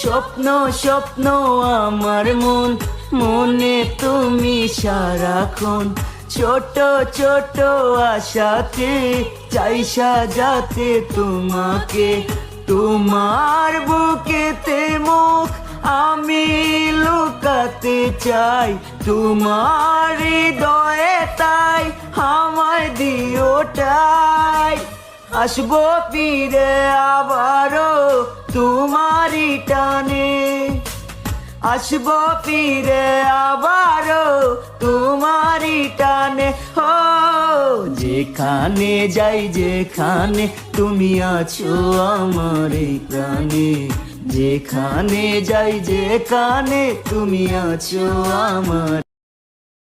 স্বপ্ন স্বপ্ন আমার মন, মনে তুমি সারাক্ষণ। ছোট ছোট আশাতে চাই সাজাতে তোমাকে, তোমার বুকেতে মুখ আমি লুকাতে চাই, তোমার হৃদয়ে তাই আমায় দিওটাই। আসবো ফিরে আবারও তোমারই টানে, আসবো ফিরে আবারও তোমারই টানে। ও যেখানে যাই যেখানে তুমি আছো আমার এই প্রাণে, যেখানে যাই যেখানে তুমি আছো আমার।